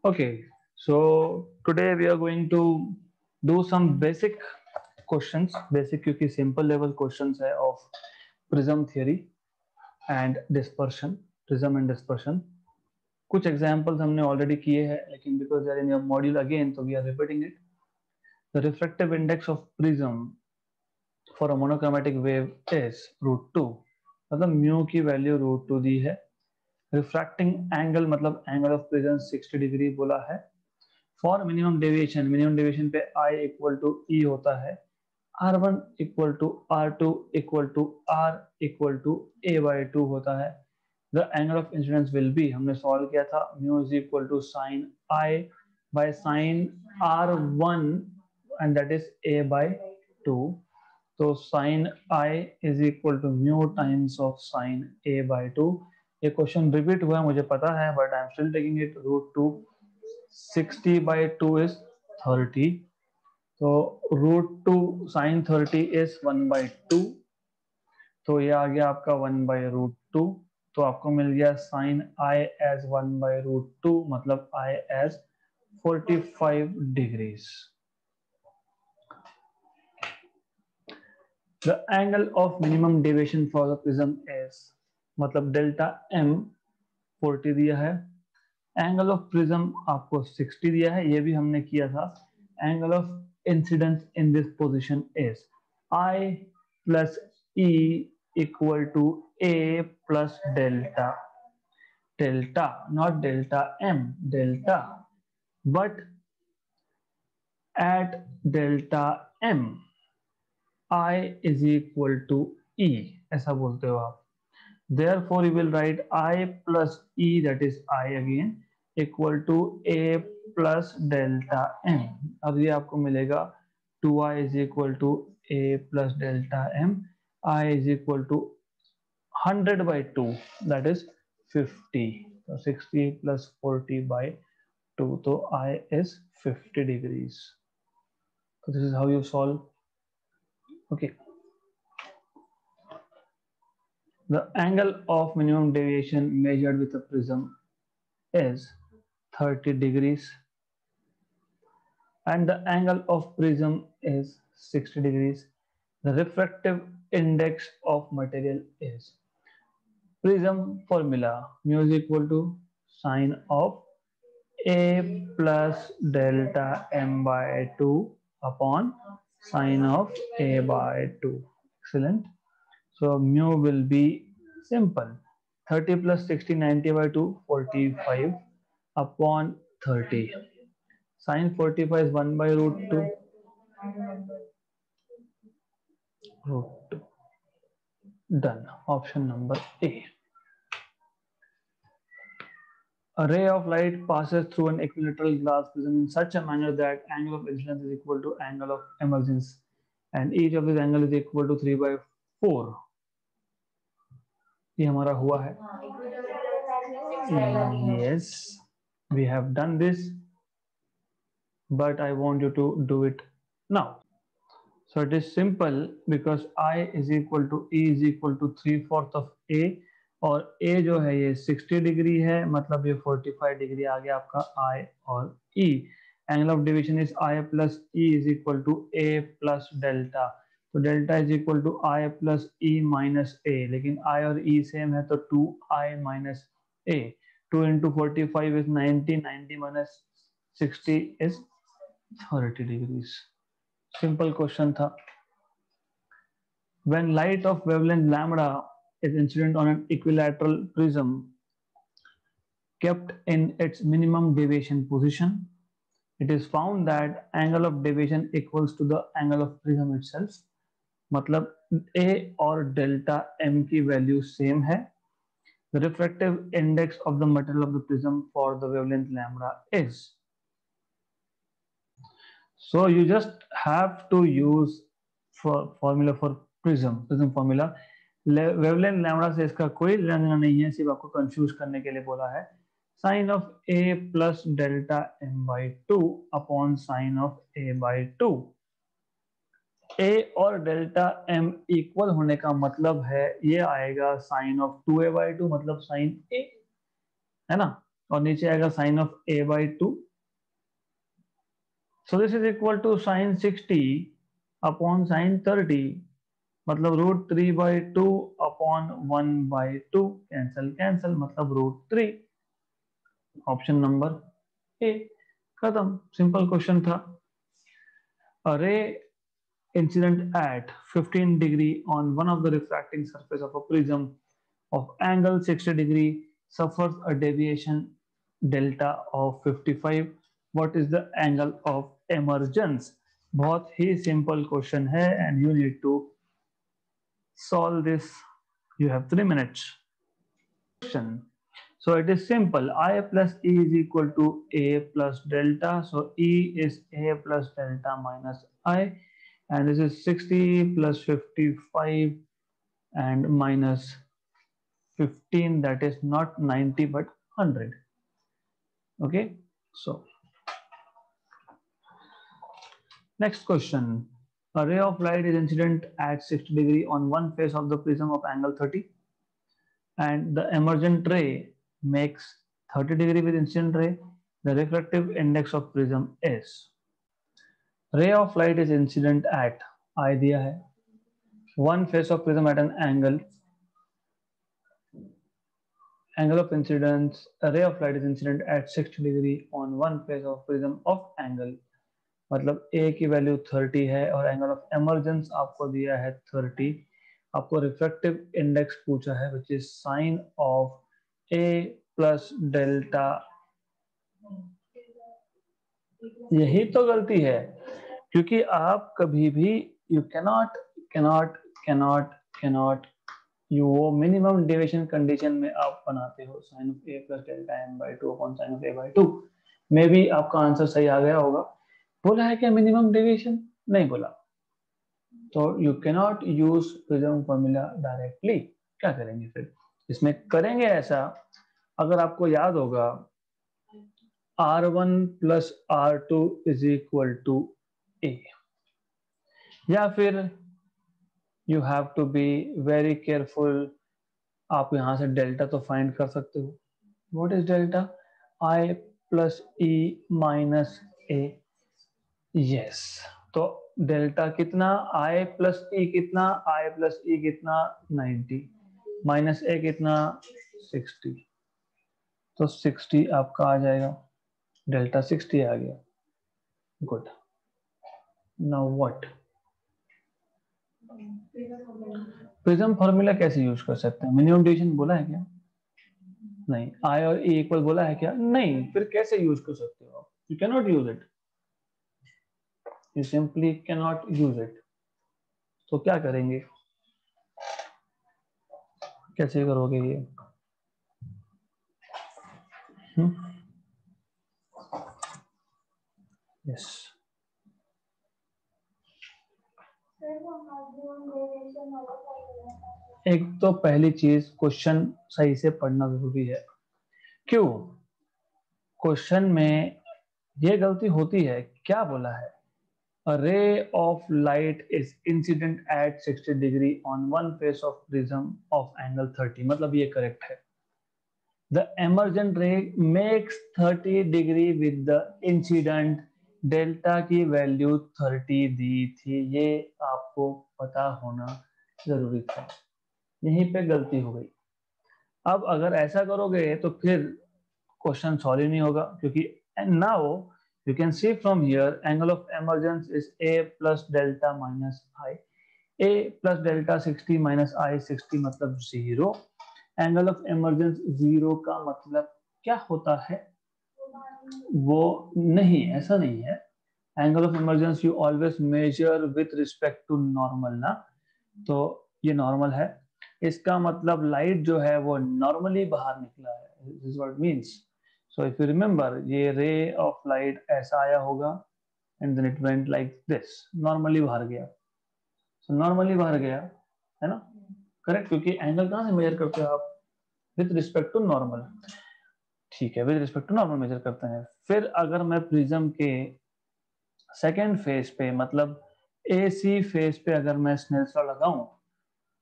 Okay, so today we are going to do some basic questions, basic क्योंकि simple level questions है of prism theory and dispersion, prism and dispersion. कुछ examples हमने already किए हैं, लेकिन because they are in your module again, so we are repeating it. The refractive index of prism for a monochromatic wave is √2. मतलब mu की value √2 दी है. Refracting angle मतलब एंगल ऑफ प्रिज्म 60 डिग्री बोला है. फॉर मिनिमम डेविएशन पे I equal to E होता है. R1 equal to R2 equal to R equal to A/2 होता है. The angle of incidence will be, हमने सॉल्व किया था, mu is equal to sine I by sine R1 and that is A/2. तो sine I is equal to mu times of sine A/2. ये question repeat हुआ है मुझे पता है, but I am still taking it. √2 60/2 is 30. तो √2 sin 30 is 1/2. तो ये आ गया आपका 1/√2. तो आपको मिल गया साइन I एज 1/√2, मतलब I as 45 degrees. The angle of minimum deviation for the prism is, मतलब डेल्टा M 40 दिया है. एंगल ऑफ प्रिज्म आपको 60 दिया है, ये भी हमने किया था. Angle of incidence in this position is I plus E equal to A plus delta. Delta not delta M, delta. But at delta M I is equal to E, ऐसा बोलते हो आप. Therefore, you will write I plus E, that is I again, equal to A plus delta M. अब ये आपको मिलेगा 2I is equal to A plus delta M. I is equal to 100/2, that is 50. So 60 plus 40/2, so I is 50 degrees. So this is how you solve. Okay. The angle of minimum deviation measured with a prism is 30 degrees and the angle of prism is 60 degrees. The refractive index of material is, prism formula, mu is equal to sine of A plus delta M/2 upon sine of A/2. Excellent. So mu will be simple, 30 plus 60, 90/2, 45 upon 30. Sine 45 is 1/√2. √2. Done. Option number A. A ray of light passes through an equilateral glass prism in such a manner that angle of incidence is equal to angle of emergence, and each of these angle is equal to 3/4. ये हमारा हुआ है. Yes, we have done this, but I want you to do it now. So it is simple because I is equal to E is equal to 3/4 of A, और A जो है ये 60 degree है, मतलब ये 45 डिग्री आ गया आपका I और E. Angle of division is I plus E is equal to A plus delta. तो delta is equal to I plus E minus A, लेकिन I और E सेम है तो 2I minus A. 2 into 45 is 90, 90 minus 60 is 30 degrees. Simple question था. When light of wavelength lambda is incident on an equilateral prism kept in its minimum deviation position, it is found that angle of deviation equals to the angle of prism itself. मतलब A और delta M की value same है. The refractive index of the material of the prism for the wavelength lambda is. So you just have to use formula for prism formula. Wavelength lambda से इसका कोई लेना देना नहीं है, सिर्फ आपको कंफ्यूज करने के लिए बोला है. Sine of A plus delta M/2 upon sine of A/2. A और डेल्टा M इक्वल होने का मतलब है ये आएगा साइन ऑफ 2A/2, मतलब साइन A, है ना. और नीचे आएगा sine of a/2. So this is equal to sine 60 upon sine 30, मतलब √3/2 अपॉन 1/2. कैंसल कैंसल, मतलब √3. Option number A. खत्म, सिंपल क्वेश्चन था. A ray incident at 15 degree on one of the refracting surface of a prism of angle 60 degree suffers a deviation delta of 55. What is the angle of emergence? बहुत ही simple question है and you need to solve this. You have 3 minutes. Question. So it is simple. I plus E is equal to A plus delta. So E is A plus delta minus I, and this is 60 plus 55 and minus 15, that is not 90 but 100. Okay, so next question. A ray of light is incident at 60 degree on one face of the prism of angle 30, and the emergent ray makes 30 degree with incident ray. The refractive index of prism is. Ray of light is incident at, I दिया है, one face of prism at an angle of incidence. A ray of light is incident at 60 degree on one face of prism of angle, मतलब a की value 30 है और angle of emergence आपको दिया है 30. आपको रिफ्रैक्टिव इंडेक्स पूछा है which is sine of a plus delta. यही तो गलती है, क्योंकि आप कभी भी यू कैनॉट यू वो मिनिमम डेविएशन कंडीशन में आप बनाते हो sine of a plus delta m/2 upon sine of a/2. Maybe आपका आंसर सही आ गया होगा. बोला है क्या मिनिमम डेविएशन? नहीं बोला. तो you cannot use prism formula directly. क्या करेंगे फिर इसमें? करेंगे ऐसा, अगर आपको याद होगा R1 plus R2 is equal to A, या फिर you have to be very careful. आप यहां से डेल्टा तो फाइंड कर सकते हो. What is delta? I plus E minus A. Yes, तो डेल्टा कितना? I प्लस E कितना? I प्लस E कितना? 90 माइनस A कितना? 60. तो 60 आपका आ जाएगा. डेल्टा 60 आ गया. Good. Now what? Prism formula कैसे यूज कर सकते हैं? मिनिमम डेविएशन बोला है क्या? नहीं. I और E इक्वल बोला है क्या? नहीं. फिर कैसे यूज कर सकते हो आप? You can not use it. You simply cannot use it. तो क्या करेंगे? कैसे करोगे ये? यस. एक तो पहली चीज, क्वेश्चन सही से पढ़ना जरूरी है. क्यों? क्वेश्चन में ये गलती होती है. क्या बोला है? A ray of light is incident at 60 degree on one face of prism of angle 30. मतलब ये करेक्ट है. The emergent ray makes 30 degree with the incident. Delta की वैल्यू 30 दी थी, ये आपको पता होना जरूरी था. यहीं पे गलती हो गई. अब अगर ऐसा करोगे तो फिर क्वेश्चन सॉल्व ही नहीं होगा, क्योंकि now you can see from here angle of emergence is A plus delta minus I. A plus delta 60 minus I 60 मतलब 0. एंगल ऑफ एमरजेंस 0 का मतलब क्या होता है? वो नहीं, ऐसा नहीं है. Angle of emergence you always measure with respect to normal ना. तो ये नॉर्मल है. इसका मतलब लाइट जो है वो नॉर्मली बाहर निकला है. This is what means. So if you remember, ये ray of light ऐसा आया होगा and then it went like this. Normally बाहर गया. So normally बाहर गया, है ना? करेक्ट, क्योंकि एंगल कहाँ से मेजर करते हो आप? With respect to normal. ठीक है, with respect to normal measure करते हैं. फिर अगर मैं प्रिज्म के सेकेंड फेस पे, मतलब AC फेस पे अगर मैं स्नेल्स लॉ लगाऊं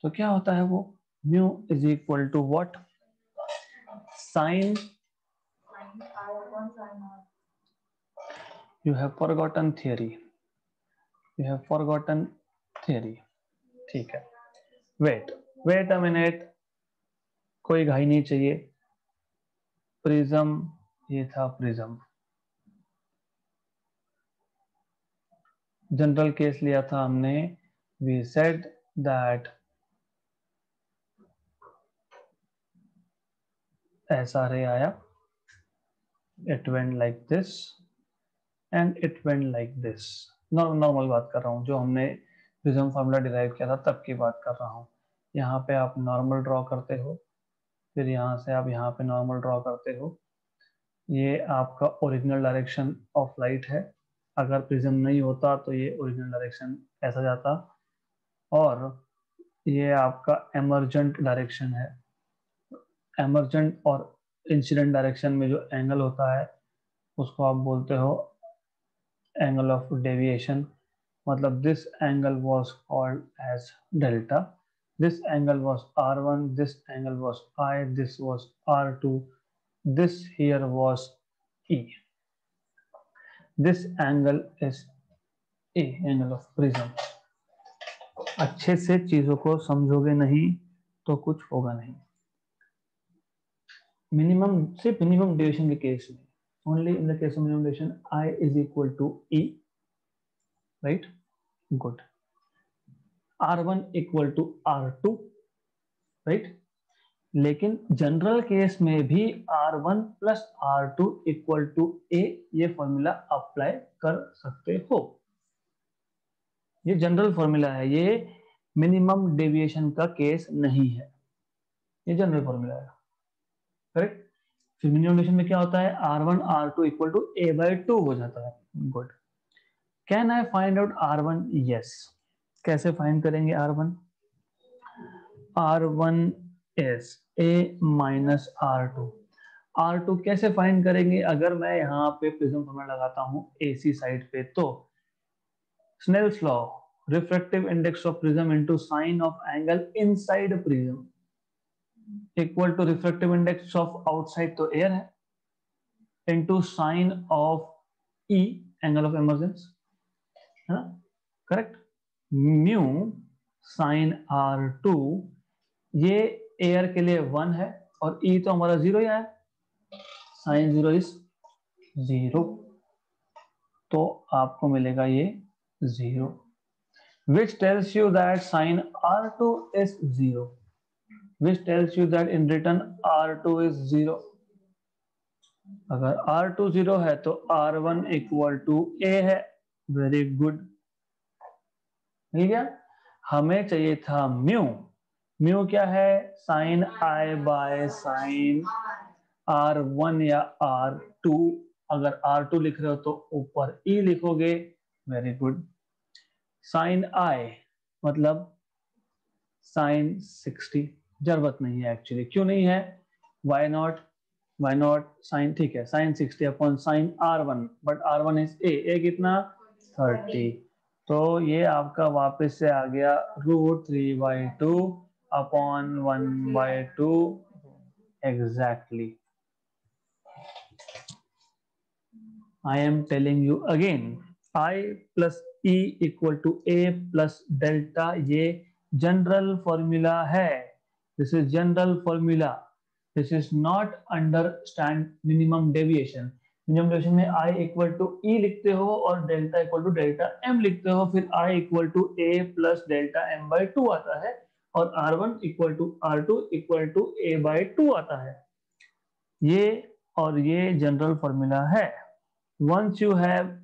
तो क्या होता है? वो mu is equal to what? Sine You have forgotten theory. You have forgotten theory. ठीक है. Wait a minute. कोई घाई नहीं चाहिए. प्रिज्म, ये था प्रिज्म. जनरल केस लिया था हमने. We said that ऐसा रे आया. It went like this and it went like this. Normal बात कर रहा हूँ, जो हमने प्रिज्म फार्मूला डिराइव किया था तब की बात कर रहा हूँ. यहाँ पे आप नॉर्मल ड्रॉ करते हो, फिर यहाँ से आप यहाँ पे नॉर्मल ड्रॉ करते हो. ये आपका ओरिजिनल डायरेक्शन ऑफ लाइट है. अगर प्रिज्म नहीं होता तो ये ओरिजिनल डायरेक्शन ऐसा जाता, और ये आपका एमर्जेंट डायरेक्शन है. एमर्जेंट और इंसिडेंट डायरेक्शन में जो एंगल होता है उसको आप बोलते हो एंगल ऑफ डेविएशन. मतलब this angle was called as delta. This angle was R1, this angle was I, this was R2, this here was E. This angle is A, angle of prism. अच्छे से चीजों को समझोगे नहीं तो कुछ होगा नहीं. मिनिमम, सिर्फ मिनिमम डेविएशन के केस में, only in the case of minimum deviation, I is equal to E, right? Good. R1 equal to R2, right? लेकिन जनरल केस में भी R1 plus R2 equal to A ये formula apply कर सकते हो. ये जनरल फॉर्मूला है, ये मिनिमम डेविएशन का केस नहीं है, ये जनरल फॉर्मूला है. करेक्ट. फिर मिनिमम डेविएशन में क्या होता है, R1 R2 equal to A/2 हो जाता है. Good. Can I find out R1? Yes. कैसे फाइंड करेंगे R1? R1 is A minus R2. R2 कैसे फाइंड करेंगे? अगर मैं यहाँ पे प्रिज्म फॉर्मूला लगाता हूँ AC साइड पे, तो Snell's law, refractive index of prism into sine of angle inside prism equal to refractive index of outside, तो एयर है, into sine of E, angle of emergence, है ना. करेक्ट. म्यू साइन R2, ये air के लिए 1 है और E तो हमारा 0 ही है. साइन 0 इज 0, तो आपको मिलेगा ये 0, which tells you that sin R2 is 0, which tells you that in return R2 is 0. अगर R2 0 है तो R1 इक्वल टू A है. Very good. मिल गया. हमें चाहिए था म्यू. म्यू क्या है? Sign I by sine R1 या R2. अगर R2 लिख रहे हो तो ऊपर E लिखोगे. Very good. साइन I मतलब साइन 60. जरूरत नहीं है एक्चुअली. क्यों नहीं है? Why not? Why not? Sine, ठीक है, sine 60 upon sine R1, but R1 is A कितना? 30. तो ये आपका वापस से आ गया √3/2 upon 1/2. Exactly. I am telling you again, I plus E equal to A plus delta, ये जनरल फॉर्मूला है. This is general formula. This is not understand minimum deviation. Minimum deviation में I इक्वल टू E लिखते हो और delta equal to delta M लिखते हो, फिर I equal to A plus delta M/2 आता है, और R1 equal to R2 equal to A/2 आता है. ये और ये जनरल फॉर्मूला है. वंस यू हैव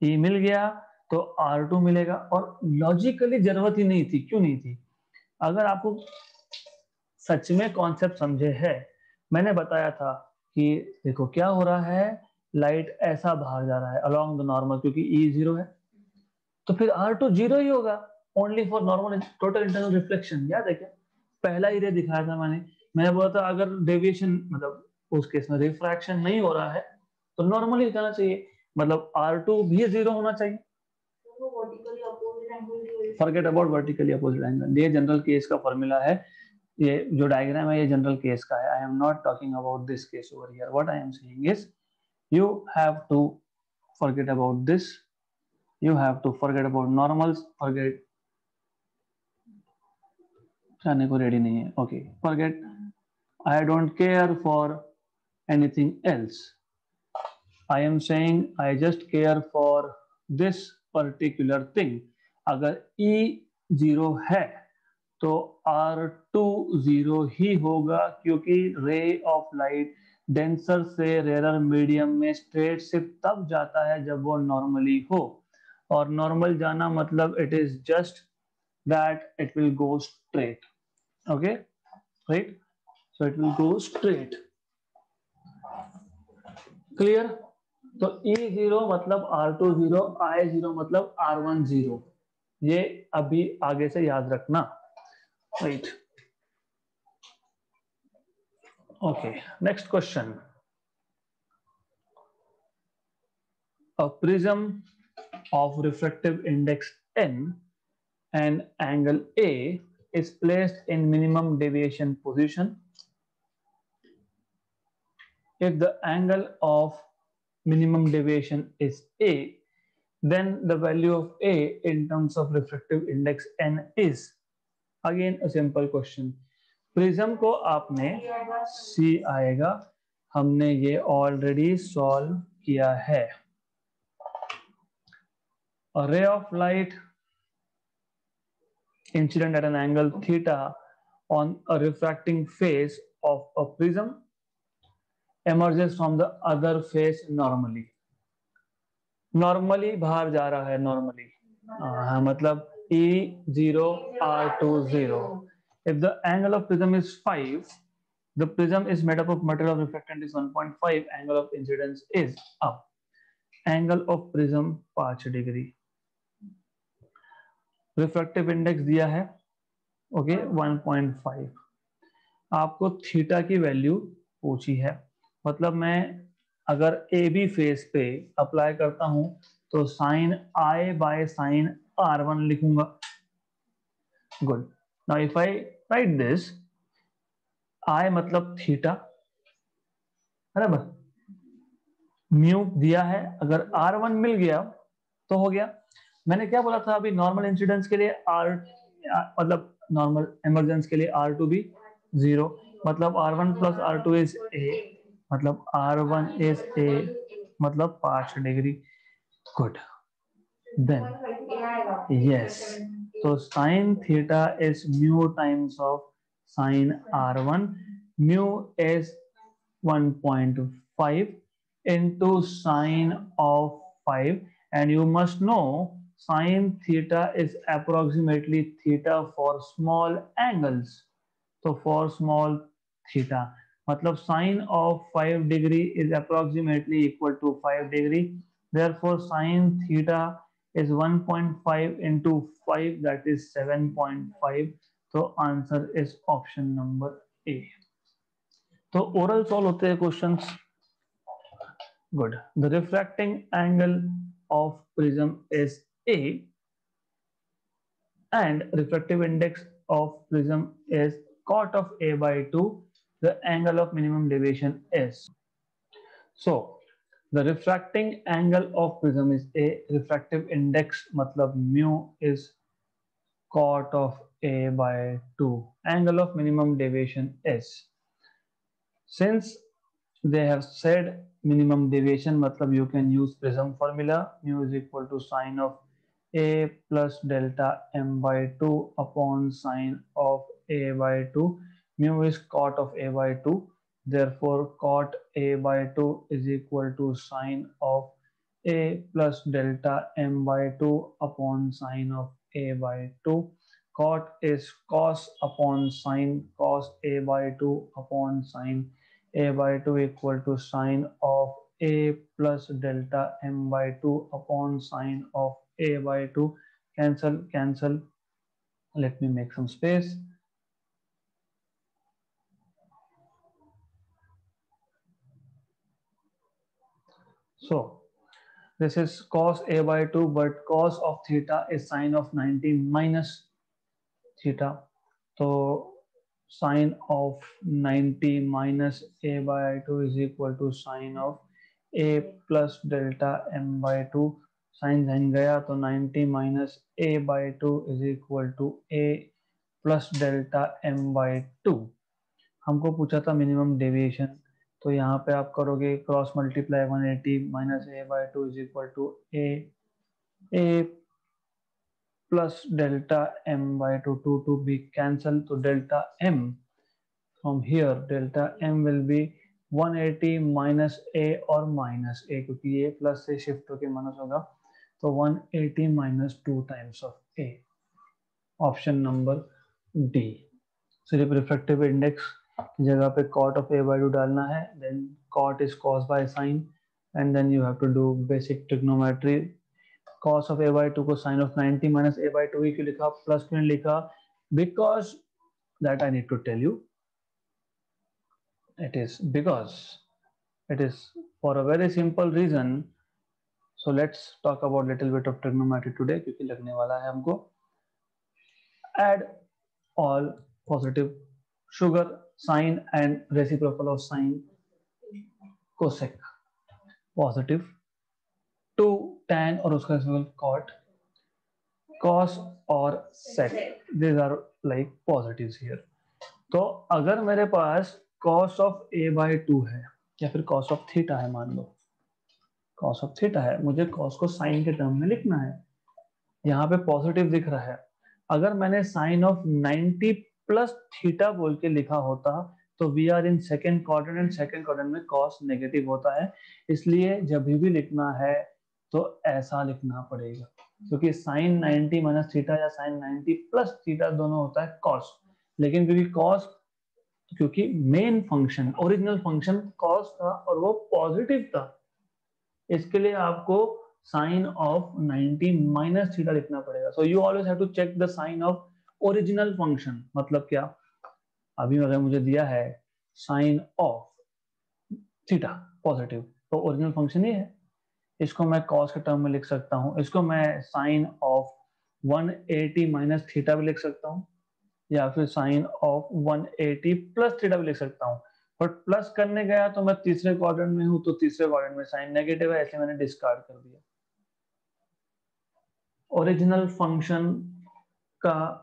E मिल गया तो R2 मिलेगा. और लॉजिकली जरूरत ही नहीं थी. क्यों नहीं थी? अगर आपको सच में कॉन्सेप्ट समझे है, मैंने बताया था कि देखो क्या हो रहा है, लाइट ऐसा बाहर जा रहा है अलोंग द नॉर्मल, क्योंकि E 0 है, तो फिर R2 0 ही होगा. Only for normal total internal reflection. याद है क्या? पहला ही रे दिखाया था मैंने बोला था अगर डेविएशन मतलब उस केस में रिफ्रैक्शन नहीं हो रहा है तो नॉर्मली जाना चाहिए, मतलब R2 भी 0 होना चाहिए. Forget about vertically opposite angle. ये जनरल केस का फॉर्मूला है. ये जो डायग्राम है ये जनरल केस का है. I am not talking about this case over here. What I am saying is you have to forget about this. You have to forget about normals. Forget जाने को ready नहीं है. Okay, forget. I don't care for anything else. I am saying I just care for this particular thing. अगर E 0 है तो R2 0 ही होगा, क्योंकि ray of light denser से रेयर मीडियम में स्ट्रेट सिर्फ तब जाता है जब वो नॉर्मली हो. और नॉर्मल जाना मतलब it is just that it will go straight. Okay, right. So it will go straight. Clear. तो E0 मतलब R2 0, I0 मतलब R1 0. ये अभी आगे से याद रखना. Right. Okay, next question. A prism of refractive index n and angle A is placed in minimum deviation position. If the angle of minimum deviation is A, then the value of A in terms of refractive index n is. Again a simple question. Prism को आपने C आएगा, हमने ये already solve किया है. A ray of light incident at an angle theta on a refracting face of a prism emerges from the other face normally. Normally बाहर जा रहा है normally. मतलब E0 R2 0. If the angle of prism is 5, the prism is made up of material of refractance is 1.5, angle of incidence is up. Angle of prism 5 degree. Refractive index दिया है okay 1.5. आपको theta की value पूछी है. मतलब मैं अगर A B face पे अप्लाई करता हूं तो sine I by sine R1 लिखूंगा. Good. Now if I write this, I मतलब थीटा, बराबर. म्यू दिया है, अगर R1 मिल गया तो हो गया. मैंने क्या बोला था अभी, नॉर्मल इंसिडेंस के लिए आर मतलब नॉर्मल इमरजेंस के लिए R2 भी 0, मतलब R1 plus R2 is A, मतलब R1 इज A, मतलब 5 डिग्री. गुड. देन यस, तो sine theta is mu times of sign R1. Mu is 1.5 into sine of 5, and you must know sine theta is approximately theta for small angles. So for small theta मतलब sine of 5 degree is approximately equal to 5 degree. Therefore sine theta is 1.5 into 5, that is 7.5. So answer is option number A. तो oral solve होते हैं questions. Good. The refracting angle of prism is A and refractive index of prism is cot of A by 2. The angle of minimum deviation is. So the refracting angle of prism is A. Refractive index matlab mu is cot of A by 2. Angle of minimum deviation is. Since they have said minimum deviation, matlab you can use prism formula. Mu is equal to sine of A plus delta m by 2 upon sine of A by 2. Mu is cot of A by 2. Therefore cot A by 2 is equal to sine of A plus delta m by 2 upon sine of A by 2. Cot is cos upon sine cos A by 2 upon sine A by 2 equal to sine of A plus delta m by 2 upon sine of A by 2. Cancel, cancel. Let me make some space. So this is cos A by 2, but cos of theta is sine of 90 minus theta. So sine of 90 minus a by 2 is equal to sine of a plus delta m by 2. Sine sine गया तो 90 minus a by 2 is equal to a plus delta m by 2. हमको पूछा था minimum deviation, तो यहाँ पे आप करोगे cross multiply 180 minus a by 2 is equal to a plus delta m by 2 to be cancelled, तो delta m from here delta m will be 180 minus a और minus a, क्योंकि ये प्लस से शिफ्ट होके माइनस होगा, तो 180 minus 2 times of a. Option number D. सिर्फ refractive index की जगह पे cot of a by 2 डालना है, then cot is cos by sin, and then you have to do basic trigonometry. cos of a by 2 को sin of 90 minus a by 2 ही क्यों लिखा, plus क्यों लिखा, because that I need to tell you. It is because it is for a very simple reason. So let's talk about little bit of trigonometry today, क्योंकि लगने वाला है हमको. Add all positive sugar sine and reciprocal of sine cosec positive 2 tan और उसका cot cos और sec, these are like positives here. तो अगर मेरे पास cos of a by 2 है या फिर cos of theta है, मान लो cos of theta है, मुझे cos को sin के टर्म में लिखना है, यहाँ पे पॉजिटिव दिख रहा है. अगर मैंने sin of 90 प्लस थीटा बोल के लिखा होता तो we are in second quadrant, and second quadrant में cos नेगेटिव होता है, इसलिए जब भी लिखना है तो ऐसा लिखना पड़ेगा, क्योंकि sin 90 माइनस थीटा या sin 90 प्लस थीटा दोनों होता है cos, लेकिन क्योंकि cos, क्योंकि main function original function cos था और वो पॉजिटिव था, इसके लिए आपको साइन ऑफ 90 माइनस थीटा लिखना पड़ेगा. So you always have to check the sign of original function. मतलब क्या, अभी अगर मुझे दिया है साइन ऑफ थीटा पॉजिटिव, तो ओरिजिनल फंक्शन ये है, इसको मैं कॉस के टर्म में लिख सकता हूँ, इसको मैं साइन ऑफ 180 माइनस थीटा भी लिख सकता हूँ, या फिर साइन ऑफ 180 प्लस थीटा भी लिख सकता हूँ. बट प्लस करने गया तो मैं तीसरे क्वाड्रेंट में हूं, तो तीसरे क्वाड्रेंट में साइन नेगेटिव है, ऐसे मैंने डिस्कार्ड कर दिया. ओरिजिनल फंक्शन का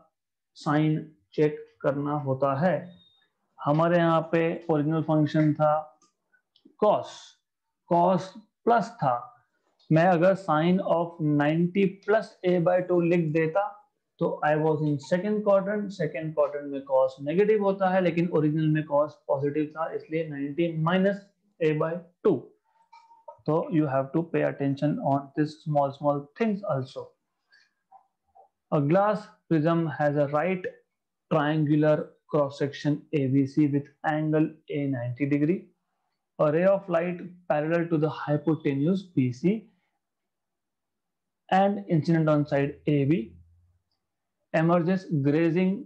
साइन चेक करना होता है. हमारे यहाँ पे ओरिजिनल फंक्शन था cos, cos प्लस था, मैं अगर sine of 90 plus a by 2 लिख देता तो I was in second quadrant, second quadrant में cos नेगेटिव होता है, लेकिन ओरिजिनल में cos पॉजिटिव था, इसलिए 90 माइनस a by 2. तो you have to pay attention on this small things also. A glass prism has a right triangular cross section ABC with angle A 90 degree. A ray of light parallel to the hypotenuse BC and incident on side AB emerges grazing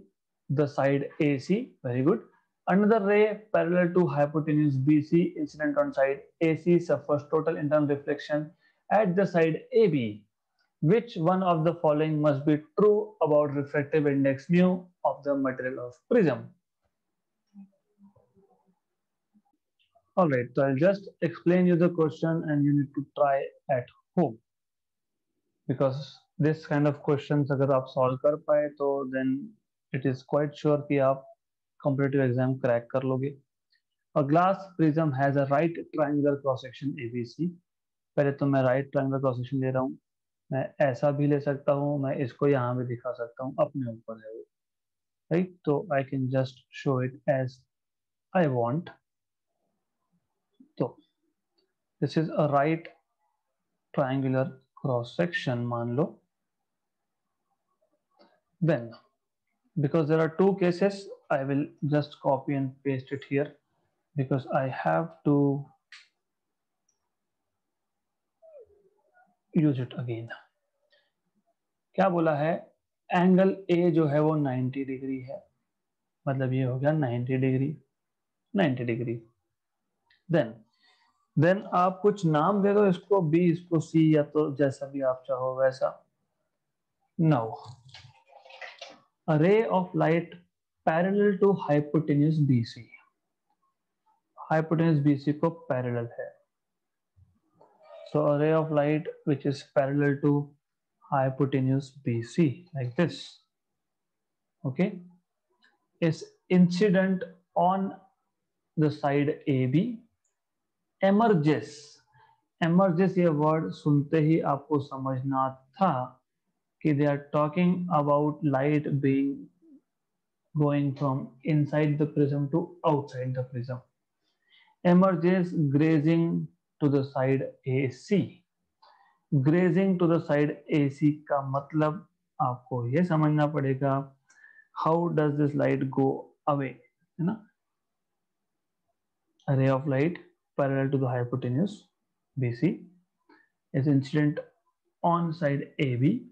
the side AC. Very good. Another ray parallel to hypotenuse BC incident on side AC suffers total internal reflection at the side AB. Which one of the following must be true about refractive index mu of the material of prism? All right, so I'll just explain you the question and you need to try at home, because this kind of questions अगर आप solve कर पाए तो then it is quite sure कि आप competitive exam crack कर लोगे. A glass prism has a right triangular cross section ABC. पहले तो मैं right triangular cross section ले रहा हूँ, मैं ऐसा भी ले सकता हूँ, मैं इसको यहाँ भी दिखा सकता हूँ, अपने ऊपर है वो, राइट. तो I can just show it as I want. तो this is a right triangular cross section मान लो. Then because there are two cases, I will just copy and paste it here because I have to use it again. क्या बोला है, angle A जो है वो 90 degree है, मतलब ये हो गया 90 डिग्री, 90 डिग्री. देन आप कुछ नाम दे दो, इसको B, इसको C, या तो जैसा भी आप चाहो वैसा. Now a ray of light parallel to hypotenuse BC, hypotenuse BC को पैरेलल है. So a ray of light which is parallel to hypotenuse BC like this, okay, is incident on the side AB, emerges. emerges ये word सुनते ही आपको समझना था कि they are talking about light being going from inside the prism to outside the prism. Emerges grazing to the side AC. Grazing to the side AC का मतलब आपको ये समझना पड़ेगा how does this light go away, है ना. A ray of light parallel to the hypotenuse BC is incident on side AB,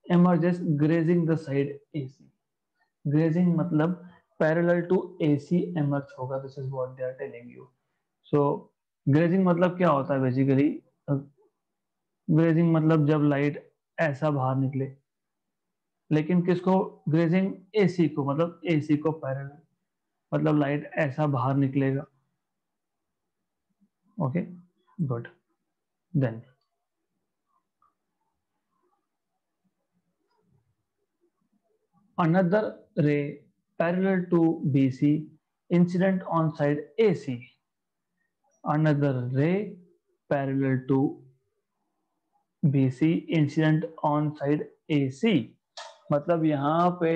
emerges grazing the side AC. Grazing मतलब parallel to AC emerge होगा. This is what they are telling you. So grazing मतलब क्या होता है basically. Grazing मतलब जब light ऐसा बाहर निकले, लेकिन किसको ग्रेजिंग, एसी को, मतलब एसी को पैरेलल, मतलब लाइट ऐसा बाहर निकलेगा. Okay good. Then another ray parallel to BC incident on side AC. Another ray parallel to BC incident on side AC, मतलब यहां पे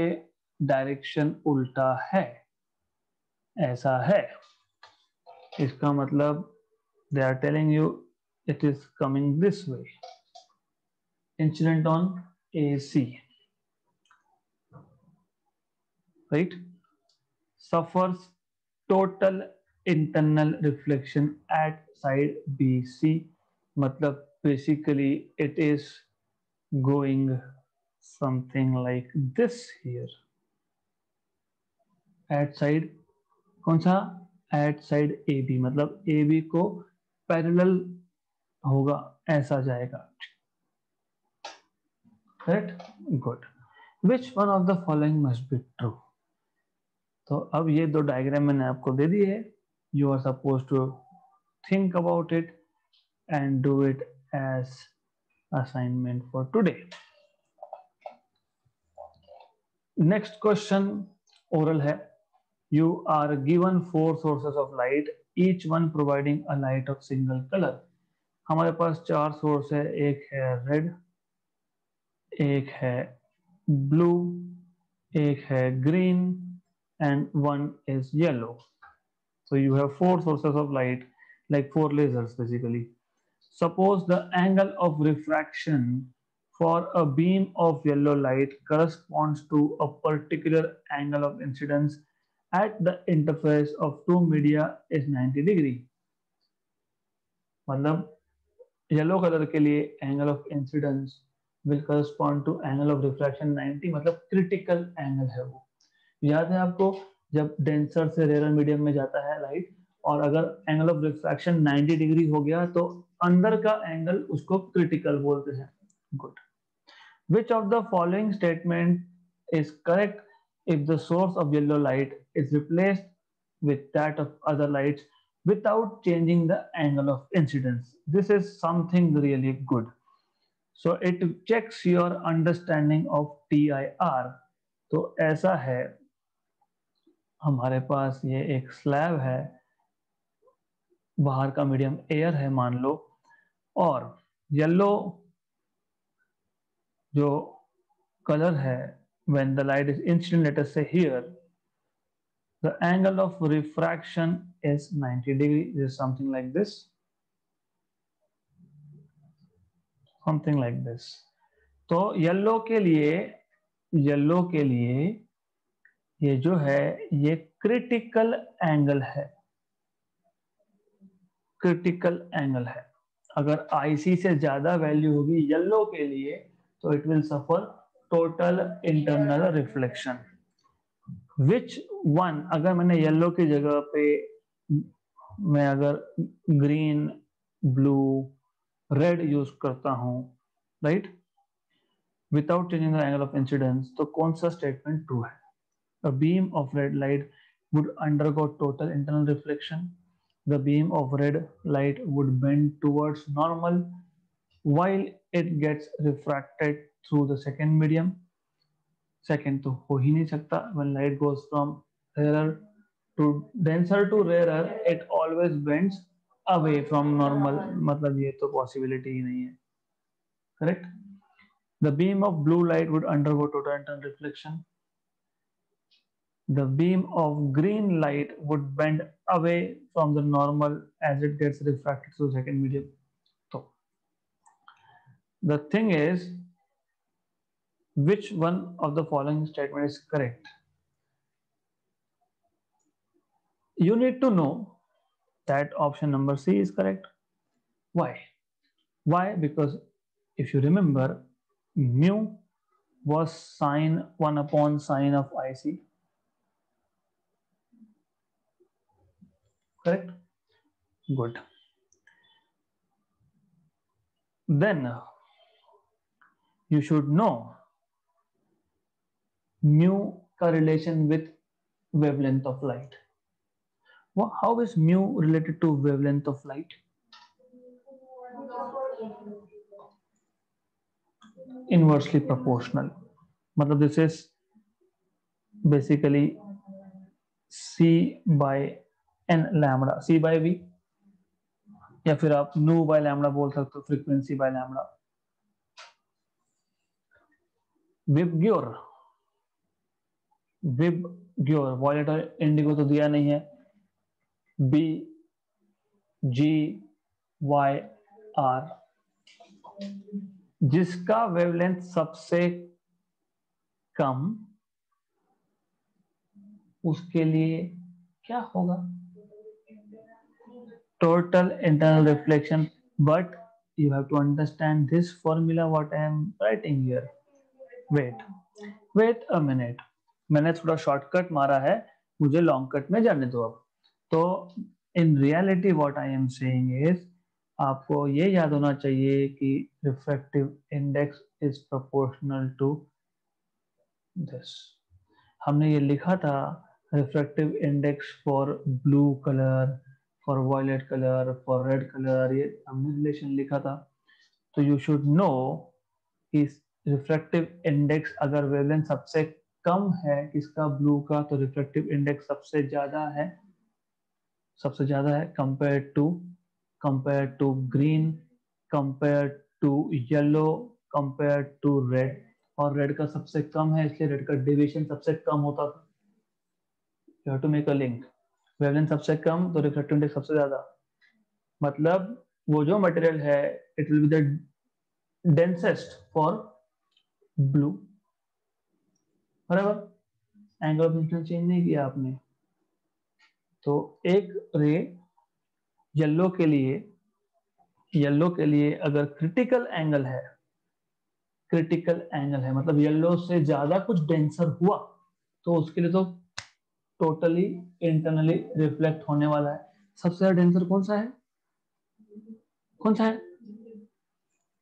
डायरेक्शन उल्टा है, ऐसा है. इसका मतलब they are telling you it is coming this way. Incident on AC, right, suffers total internal reflection at side BC, मतलब basically it is going something like this here. At side कौन सा, at side AB, मतलब AB को parallel होगा, ऐसा जाएगा. Correct, good. Which one of the following must be true. तो अब ये दो डायग्राम मैंने आपको दे दी है. You are supposed to think about it and do it as assignment for today. Next question oral है. You are given 4 sources of light, each one providing a light of single colour. हमारे पास 4 source है. एक है red, एक है blue, एक है green and one is yellow. So you have 4 sources of light, like 4 lasers basically. Suppose the angle of refraction for a beam of yellow light corresponds to a particular angle of incidence at the interface of 2 media is 90 degree. मतलब yellow colour के लिए angle of incidence will correspond to angle of refraction 90, मतलब critical angle है वो. याद है आपको, जब डेंसर से रेयर मीडियम में जाता है लाइट, और अगर एंगल ऑफ रिफ्रैक्शन 90 डिग्री हो गया तो अंदर का एंगल उसको क्रिटिकल बोलते हैं. Good. Which of the following statement is correct if the source of yellow light is replaced with that of other lights without changing the angle of incidence. This is something really good. So it checks your understanding of TIR. तो ऐसा है, हमारे पास ये एक slab है, बाहर का medium air है मान लो, और येलो जो कलर है, when the light is incident, let us say here, the angle of refraction is 90 degree. Is something like this, something like this. तो येलो के लिए ये जो है ये क्रिटिकल एंगल है, क्रिटिकल एंगल है. अगर IC से ज्यादा वैल्यू होगी येलो के लिए तो it will suffer total internal reflection. Which one, अगर मैंने येलो की जगह पे मैं अगर ग्रीन, ब्लू, रेड यूज करता हूं, right, without changing the angle of incidence, तो कौन सा स्टेटमेंट ट्रू है. A beam of red light would undergo total internal reflection. The beam of red light would bend towards normal while it gets refracted through the second medium. Second तो हो ही नहीं सकता. When light goes from rarer to denser to rarer, it always bends away from normal. मतलब ये तो possibility ही नहीं है. Correct? The beam of blue light would undergo total internal reflection. The beam of green light would bend away from the normal as it gets refracted through second medium. So the thing is, which one of the following statement is correct? You need to know that option number C is correct. Why? Why? Because if you remember, mu was sine 1 upon sine of IC. Correct? Good. Then you should know mu correlation with wavelength of light. Well, how is mu related to wavelength of light? Inversely proportional. मतलब this is basically C by n lambda, C by V, या फिर आप nu by lambda बोल सकते हो, frequency by lambda. VIBGYOR violet और indigo तो दिया नहीं है. B G Y R, जिसका वेवलेंथ सबसे कम, उसके लिए क्या होगा? Total internal reflection. But you have to understand this formula what I am writing here. Wait a minute. मैंने थोड़ा शॉर्टकट मारा है, मुझे लॉन्ग कट में जाने दो अब. तो in reality what I am saying is, आपको ये याद होना चाहिए कि refractive index is proportional to this. हमने ये लिखा था refractive index for blue colour, for violet colour, for red colour, ये हमने रिलेशन लिखा था. तो यू शुड नो कि रिफ्रैक्टिव इंडेक्स अगर वेवलेंथ सबसे कम है किसका, ब्लू का, तो रिफ्रैक्टिव इंडेक्स सबसे ज्यादा है compare to green, compare to yellow, compare to red. और रेड का सबसे कम है इसलिए रेड का डेविएशन सबसे कम होता था. You have to make a link. Wavelength सबसे कम तो रिफ्रैक्टिव इंडेक्स सबसे ज्यादा. मतलब वो जो मटेरियल है it will be the densest for blue. बराबर. एंगल ऑफ इंसिडेंस चेंज नहीं किया आपने. तो एक रे येलो के लिए अगर क्रिटिकल एंगल है मतलब येलो से ज्यादा कुछ डेंसर हुआ तो उसके लिए तो टोटली इंटरनली रिफ्लेक्ट होने वाला है. सबसे ज्यादा डेंसर कौन सा है?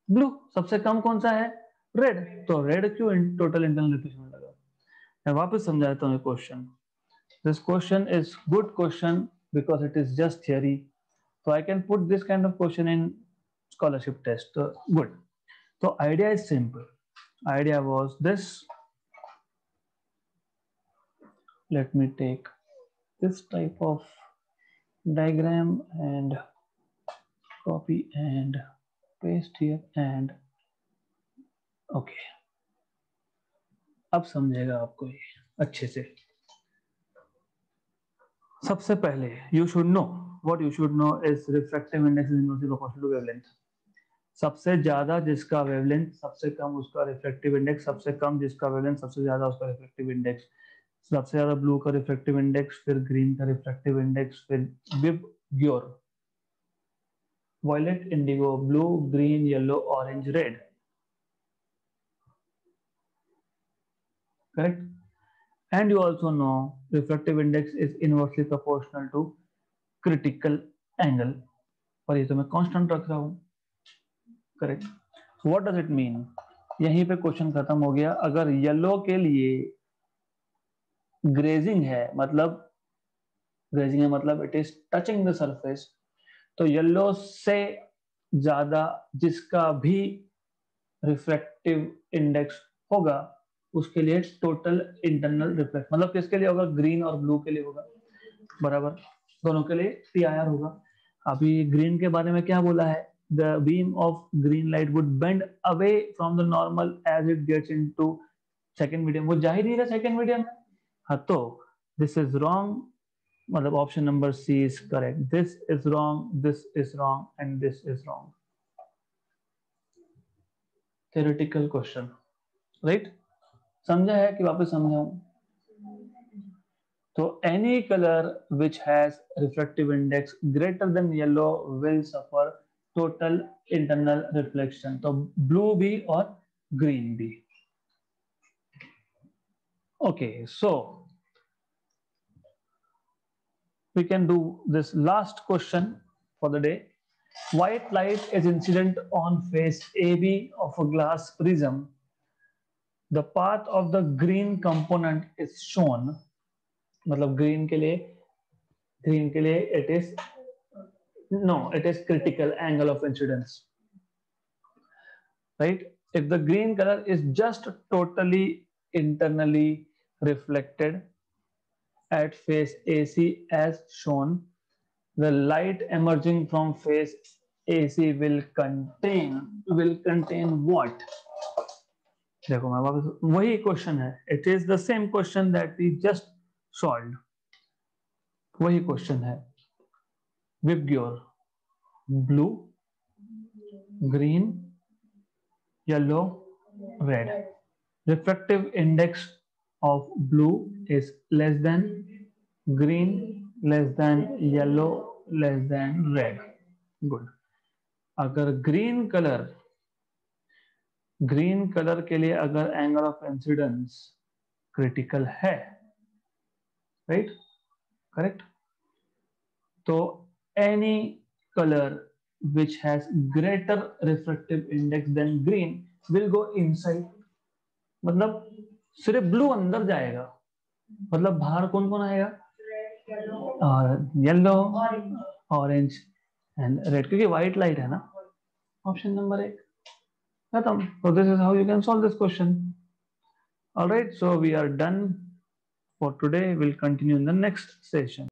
ब्लू. सबसे कम कौन सा है? रेड. तो रेड क्यों टोटल इंटरनल रिफ्लेक्शन में लगा? मैं वापस समझाता हूँ question. This question is good question because it is just theory, so I can put this kind of question in scholarship test. Good. So idea is simple. Idea was this. Let me take this type of diagram and copy and paste here and okay. अब समझेगा आपको ये अच्छे से. सबसे पहले you should know, what you should know is refractive index is inversely proportional to wavelength. सबसे ज्यादा जिसका वेवलेंथ सबसे कम उसका रिफ्रैक्टिव इंडेक्स सबसे कम, जिसका वेवलेंथ सबसे ज्यादा उसका रिफ्रैक्टिव इंडेक्स. सबसे ज्यादा ब्लू का रिफ्रैक्टिव इंडेक्स, फिर ग्रीन का रिफ्रैक्टिव इंडेक्स, फिर VIBGYOR, violet, indigo, blue, green, yellow, orange, red. Correct. And you also know refractive index is inversely proportional to critical angle. और ये तो मैं कांस्टेंट रख रहा हूं. Correct. What does it mean? यहीं पे क्वेश्चन खत्म हो गया. अगर येलो के लिए ग्रेजिंग है मतलब it is touching the surface, तो येलो से ज्यादा जिसका भी रिफ्रैक्टिव इंडेक्स होगा उसके लिए टोटल इंटरनल रिफ्लेक्ट, मतलब किसके लिए होगा, ग्रीन और ब्लू के लिए होगा, बराबर, दोनों के लिए TIR होगा। अभी ग्रीन के बारे में क्या बोला है, the beam of green light would bend away from the normal as it gets into second medium, वो जा ही नहीं रहा सेकंड मीडियम में। हाँ, तो दिस इज रॉन्ग, मतलब option number C is correct, this is wrong, this is wrong and this is wrong. Theoretical question, right, समझा है कि वापस समझाऊं? तो any color which has refractive index greater than yellow will suffer total internal reflection, तो blue भी और green भी। Okay, so we can do this last question for the day. White light is incident on face AB of a glass prism. The path of the green component is shown, मतलब green के लिए it is critical angle of incidence, right? If the green color is just totally internally reflected at face AC as shown, the light emerging from face AC will contain what? देखो मैं वापस वही question है, it is the same question that we just solved, वही question है। Vibgyor, blue, green, yellow, red. Refractive index of blue is less than, green less than, yellow less than red. Good. अगर green colour के लिए अगर angle of incidence critical है, right, correct, तो any colour which has greater refractive index than green will go inside, मतलब सिर्फ blue अंदर जाएगा, मतलब बाहर कौन कौन आएगा, येलो, ऑरेंज एंड रेड, क्योंकि व्हाइट लाइट है ना। ऑप्शन नंबर 1 खत्म। So this is how you can solve this question. All right, so we are done for today. We'll continue in the next session.